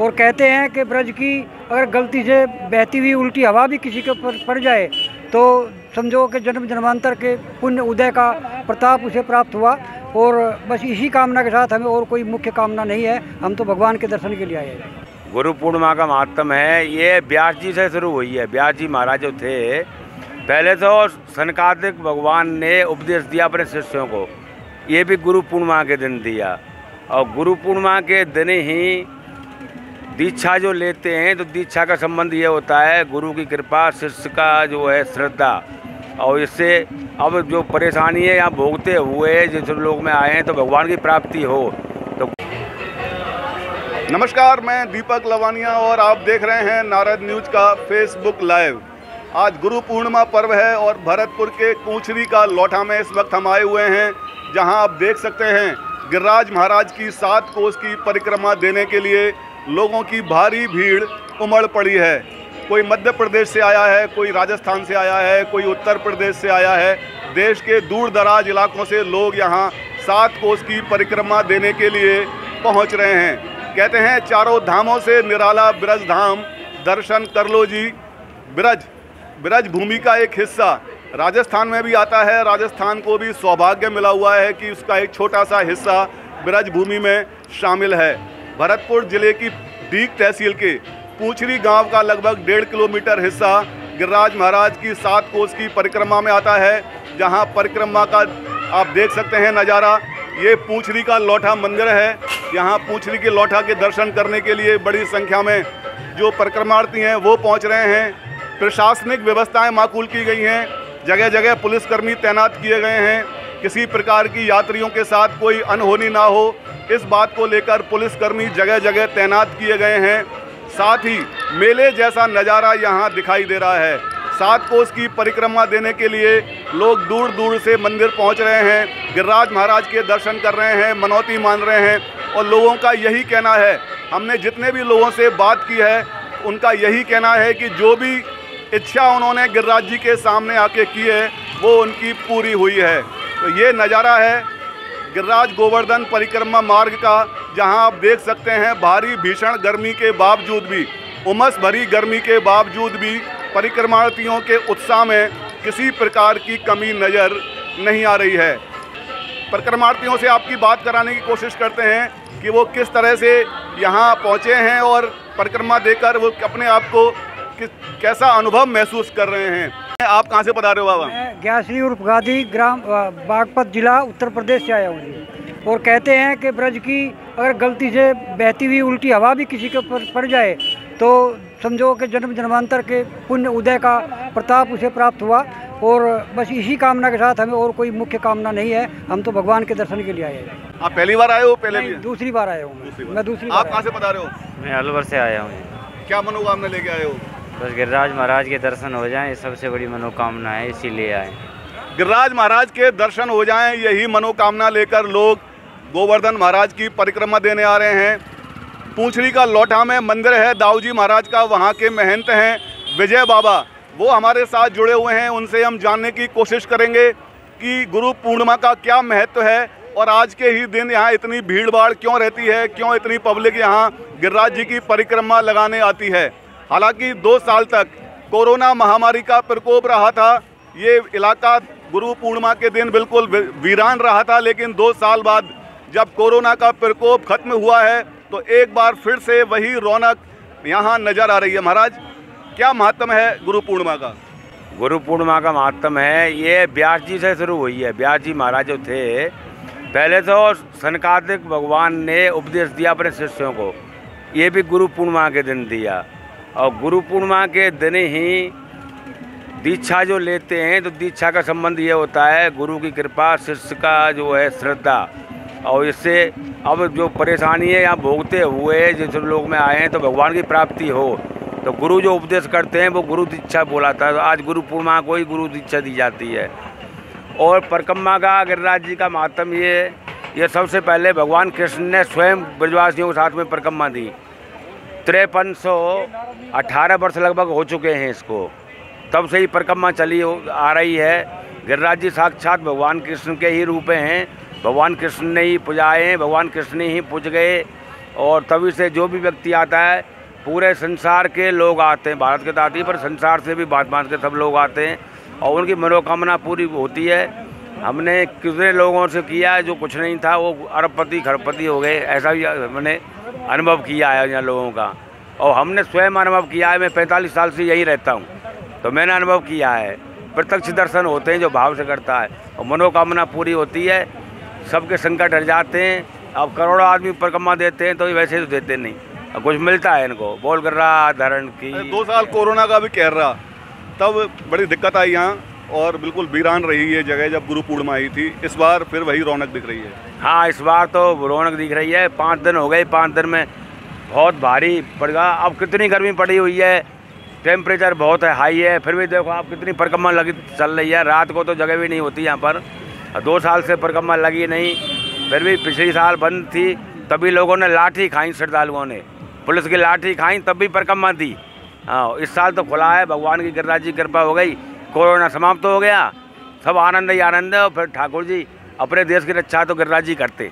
और कहते हैं कि ब्रज की अगर गलती से बहती हुई उल्टी हवा भी किसी के ऊपर पड़ जाए तो समझो कि जन्म जन्मांतर के पुण्य उदय का प्रताप उसे प्राप्त हुआ। और बस इसी कामना के साथ हमें और कोई मुख्य कामना नहीं है, हम तो भगवान के दर्शन के लिए आए हैं। गुरु पूर्णिमा का महात्म है, ये व्यास जी से शुरू हुई है। व्यास जी महाराज जो थे, पहले तो सनकादिक भगवान ने उपदेश दिया अपने शिष्यों को, ये भी गुरु पूर्णिमा के दिन दिया। और गुरु पूर्णिमा के दिन ही दीक्षा जो लेते हैं तो दीक्षा का संबंध ये होता है गुरु की कृपा, शिष्य का जो है श्रद्धा, और इससे अब जो परेशानी है यहाँ भोगते हुए जिस लोग में आए हैं तो भगवान की प्राप्ति हो। तो नमस्कार, मैं दीपक लवानिया और आप देख रहे हैं नारद न्यूज का फेसबुक लाइव। आज गुरु पूर्णिमा पर्व है और भरतपुर के पूंछरी का लोठा में इस वक्त हम आए हुए हैं, जहां आप देख सकते हैं गिरिराज महाराज की 7 कोस की परिक्रमा देने के लिए लोगों की भारी भीड़ उमड़ पड़ी है। कोई मध्य प्रदेश से आया है, कोई राजस्थान से आया है, कोई उत्तर प्रदेश से आया है। देश के दूर दराज इलाकों से लोग यहाँ 7 कोस की परिक्रमा देने के लिए पहुँच रहे हैं। कहते हैं चारों धामों से निराला ब्रज धाम दर्शन कर लो जी। ब्रज भूमि का एक हिस्सा राजस्थान में भी आता है। राजस्थान को भी सौभाग्य मिला हुआ है कि उसका एक छोटा सा हिस्सा ब्रज भूमि में शामिल है। भरतपुर जिले की डीग तहसील के पूंछरी गांव का लगभग 1.5 किलोमीटर हिस्सा गिरिराज महाराज की 7 कोस की परिक्रमा में आता है, जहां परिक्रमा का आप देख सकते हैं नज़ारा। ये पूंछरी का लोठा मंदिर है। यहाँ पूंछरी के लोठा के दर्शन करने के लिए बड़ी संख्या में जो परिक्रमार्थी हैं वो पहुँच रहे हैं। प्रशासनिक व्यवस्थाएं माकूल की गई हैं, जगह जगह पुलिसकर्मी तैनात किए गए हैं। किसी प्रकार की यात्रियों के साथ कोई अनहोनी ना हो, इस बात को लेकर पुलिसकर्मी जगह जगह तैनात किए गए हैं। साथ ही मेले जैसा नज़ारा यहाँ दिखाई दे रहा है। 7 कोस की परिक्रमा देने के लिए लोग दूर दूर से मंदिर पहुँच रहे हैं, गिरिराज महाराज के दर्शन कर रहे हैं, मनौती मान रहे हैं। और लोगों का यही कहना है, हमने जितने भी लोगों से बात की है उनका यही कहना है कि जो भी इच्छा उन्होंने गिरिराज जी के सामने आके की है वो उनकी पूरी हुई है। तो ये नज़ारा है गिरिराज गोवर्धन परिक्रमा मार्ग का, जहां आप देख सकते हैं भारी भीषण गर्मी के बावजूद भी, उमस भरी गर्मी के बावजूद भी परिक्रमार्थियों के उत्साह में किसी प्रकार की कमी नज़र नहीं आ रही है। परिक्रमार्थियों से आपकी बात कराने की कोशिश करते हैं कि वो किस तरह से यहाँ पहुँचे हैं और परिक्रमा देकर वो अपने आप को कैसा अनुभव महसूस कर रहे हैं। आप कहाँ से पधारे हो बाबा? मैं ज्ञासरी उर्फ गादी, ग्राम बागपत जिला, उत्तर प्रदेश से आया हूँ जी। और कहते हैं कि ब्रज की अगर गलती से बहती हुई उल्टी हवा भी किसी के ऊपर पड़ जाए तो समझो कि जन्म जन्मांतर के पुण्य उदय का प्रताप उसे प्राप्त हुआ। और बस इसी कामना के साथ हमें और कोई मुख्य कामना नहीं है, हम तो भगवान के दर्शन के लिए आए हैं। आप पहली बार आए हो? पहले भी? दूसरी बार आया हूँ मैं। दूसरी बार। आप कहाँ से पधारे हो? मैं अलवर से आया हूँ। क्या मनोकामना लेके आए हो? बस गिरिराज महाराज के दर्शन हो जाएं, सबसे बड़ी मनोकामना है, इसीलिए आए। गिरिराज महाराज के दर्शन हो जाएं, यही मनोकामना लेकर लोग गोवर्धन महाराज की परिक्रमा देने आ रहे हैं। पूंछरी का लोठा में मंदिर है दाऊजी महाराज का, वहाँ के महंत हैं विजय बाबा, वो हमारे साथ जुड़े हुए हैं। उनसे हम जानने की कोशिश करेंगे कि गुरु पूर्णिमा का क्या महत्व है और आज के ही दिन यहाँ इतनी भीड़ भाड़ क्यों रहती है, क्यों इतनी पब्लिक यहाँ गिरिराज जी की परिक्रमा लगाने आती है। हालांकि 2 साल तक कोरोना महामारी का प्रकोप रहा था, ये इलाका गुरु पूर्णिमा के दिन बिल्कुल वीरान रहा था, लेकिन 2 साल बाद जब कोरोना का प्रकोप खत्म हुआ है तो एक बार फिर से वही रौनक यहाँ नज़र आ रही है। महाराज, क्या महात्म है गुरु पूर्णिमा का? गुरु पूर्णिमा का महात्म है, ये व्यास जी से शुरू हुई है। व्यास जी महाराज जो थे, पहले तो सनकादिक भगवान ने उपदेश दिया अपने शिष्यों को, ये भी गुरु पूर्णिमा के दिन दिया। और गुरु पूर्णिमा के दिन ही दीक्षा जो लेते हैं तो दीक्षा का संबंध ये होता है गुरु की कृपा, शिष्य का जो है श्रद्धा, और इससे अब जो परेशानी है यहाँ भोगते हुए जिस लोग में आए हैं तो भगवान की प्राप्ति हो। तो गुरु जो उपदेश करते हैं वो गुरु दीक्षा बोलाता है। तो आज गुरु पूर्णिमा को ही गुरु दीक्षा दी जाती है। और परिक्रमा का गिरिराज जी का महात्म ये सबसे पहले भगवान कृष्ण ने स्वयं ब्रजवासियों के साथ में परिक्रमा दी। 5318 वर्ष लगभग हो चुके हैं इसको, तब से ही परिक्रमा चली आ रही है। गिरिराज जी साक्षात भगवान कृष्ण के ही रूप हैं, भगवान कृष्ण ने ही पुजाए हैं, भगवान कृष्ण ही पूज गए। और तभी से जो भी व्यक्ति आता है, पूरे संसार के लोग आते हैं, भारत के तो आते ही पर संसार से भी बात के सब लोग आते हैं और उनकी मनोकामना पूरी होती है। हमने कितने लोगों से किया है, जो कुछ नहीं था वो अरबपति खरबपति हो गए, ऐसा भी मैंने अनुभव किया है यहाँ लोगों का। और हमने स्वयं अनुभव किया है, मैं 45 साल से यही रहता हूँ, तो मैंने अनुभव किया है। प्रत्यक्ष दर्शन होते हैं जो भाव से करता है और मनोकामना पूरी होती है, सबके संकट हट जाते हैं। अब करोड़ों आदमी परिक्रमा देते हैं तो वैसे तो देते नहीं, अब कुछ मिलता है इनको। बोल कर रहा धरण की 2 साल कोरोना का भी कह रहा, तब बड़ी दिक्कत आई यहाँ और बिल्कुल वीरान रही ये जगह जब गुरु पूर्णिमा आई थी। इस बार फिर वही रौनक दिख रही है। हाँ, इस बार तो रौनक दिख रही है। 5 दिन हो गए, 5 दिन में बहुत भारी पड़ेगा। अब कितनी गर्मी पड़ी हुई है, टेम्परेचर बहुत है, हाई है, फिर भी देखो आप कितनी परिक्रमा लगी चल रही है। रात को तो जगह भी नहीं होती यहाँ पर। 2 साल से परिक्रमा लगी नहीं, फिर भी पिछली साल बंद थी, तभी लोगों ने लाठी खाई, श्रद्धालुओं ने पुलिस की लाठी खाई, तब भी परिक्रमा दी। हाँ, इस साल तो खुला है, भगवान की गिरिराज जी कृपा हो गई, कोरोना समाप्त हो गया, सब आनंद ही आनंद है। और फिर ठाकुर जी अपने देश की रक्षा तो गिरिराज जी करते।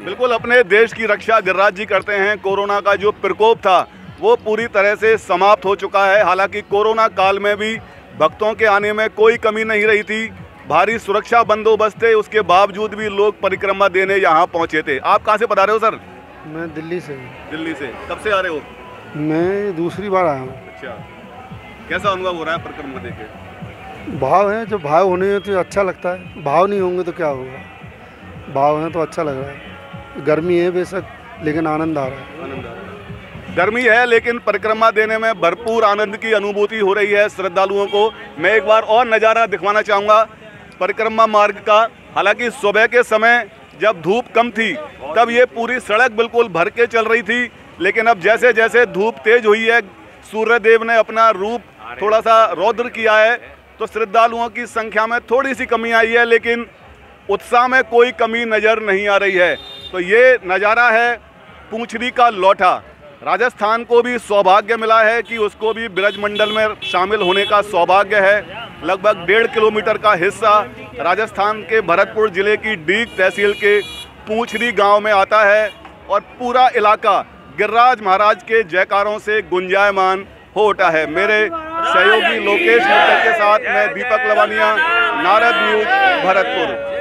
बिल्कुल, अपने देश की रक्षा गिरिराज जी करते हैं। कोरोना का जो प्रकोप था वो पूरी तरह से समाप्त हो चुका है। हालांकि कोरोना काल में भी भक्तों के आने में कोई कमी नहीं रही थी, भारी सुरक्षा बंदोबस्त थे, उसके बावजूद भी लोग परिक्रमा देने यहाँ पहुँचे थे। आप कहाँ से पधारे हो सर? मैं दिल्ली से हूँ। दिल्ली से। कब से आ रहे हो? मैं दूसरी बार आया हूँ। अच्छा, कैसा अनुभव हो रहा है परिक्रमा देके? भाव है, जो भाव होने हैं तो अच्छा लगता है, भाव नहीं होंगे तो क्या होगा। भाव है तो अच्छा लग रहा है। गर्मी है बेशक, लेकिन आनंद आ रहा है। आनंद आ रहा है। गर्मी है लेकिन परिक्रमा देने में भरपूर आनंद की अनुभूति हो रही है श्रद्धालुओं को। मैं एक बार और नज़ारा दिखवाना चाहूँगा परिक्रमा मार्ग का। हालांकि सुबह के समय जब धूप कम थी तब ये पूरी सड़क बिल्कुल भर के चल रही थी, लेकिन अब जैसे जैसे धूप तेज हुई है, सूर्य देव ने अपना रूप थोड़ा सा रौद्र किया है, तो श्रद्धालुओं की संख्या में थोड़ी सी कमी आई है, लेकिन उत्साह में कोई कमी नज़र नहीं आ रही है। तो ये नज़ारा है पूंछरी का लौठा। राजस्थान को भी सौभाग्य मिला है कि उसको भी ब्रजमंडल में शामिल होने का सौभाग्य है। लगभग 1.5 किलोमीटर का हिस्सा राजस्थान के भरतपुर जिले की डीग तहसील के पूंछरी गांव में आता है और पूरा इलाका गिरिराज महाराज के जयकारों से गुंजायमान हो उठा है। मेरे सहयोगी लोकेश मित्तल के साथ मैं दीपक लवानिया, नारद न्यूज, भरतपुर।